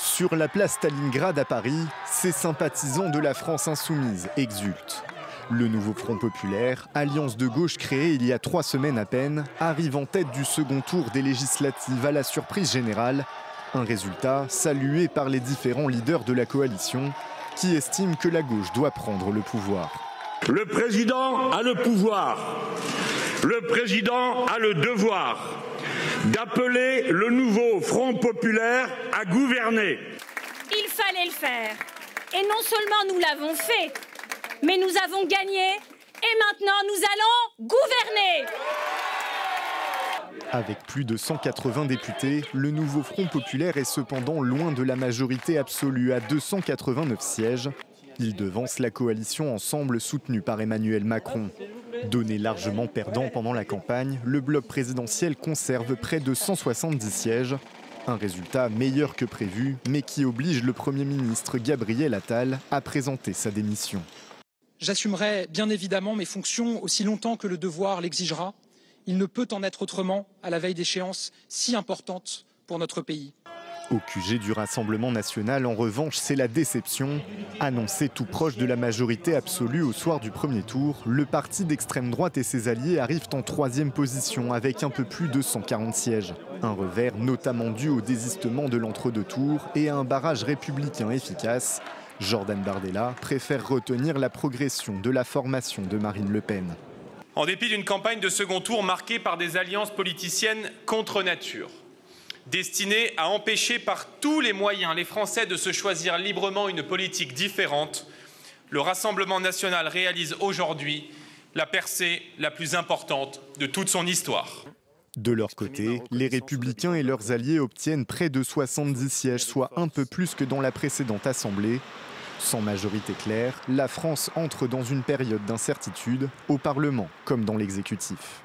Sur la place Stalingrad à Paris, ces sympathisants de la France insoumise exultent. Le nouveau Front populaire, alliance de gauche créée il y a 3 semaines à peine, arrive en tête du second tour des législatives à la surprise générale. Un résultat salué par les différents leaders de la coalition qui estiment que la gauche doit prendre le pouvoir. Le président a le pouvoir. Le président a le devoir d'appeler le nouveau Front populaire à gouverner. Il fallait le faire. Et non seulement nous l'avons fait, mais nous avons gagné et maintenant nous allons gouverner. Avec plus de 180 députés, le nouveau Front populaire est cependant loin de la majorité absolue à 289 sièges. Il devance la coalition Ensemble soutenue par Emmanuel Macron. Donné largement perdant pendant la campagne, le bloc présidentiel conserve près de 170 sièges. Un résultat meilleur que prévu, mais qui oblige le Premier ministre Gabriel Attal à présenter sa démission. J'assumerai bien évidemment mes fonctions aussi longtemps que le devoir l'exigera. Il ne peut en être autrement à la veille d'échéances si importantes pour notre pays. Au QG du Rassemblement national, en revanche, c'est la déception. Annoncé tout proche de la majorité absolue au soir du premier tour, le parti d'extrême droite et ses alliés arrivent en 3e position avec un peu plus de 140 sièges. Un revers notamment dû au désistement de l'entre-deux tours et à un barrage républicain efficace. Jordan Bardella préfère retenir la progression de la formation de Marine Le Pen. En dépit d'une campagne de second tour marquée par des alliances politiciennes contre nature, destinées à empêcher par tous les moyens les Français de se choisir librement une politique différente, le Rassemblement national réalise aujourd'hui la percée la plus importante de toute son histoire. De leur côté, les Républicains et leurs alliés obtiennent près de 70 sièges, soit un peu plus que dans la précédente Assemblée. Sans majorité claire, la France entre dans une période d'incertitude, au Parlement comme dans l'exécutif.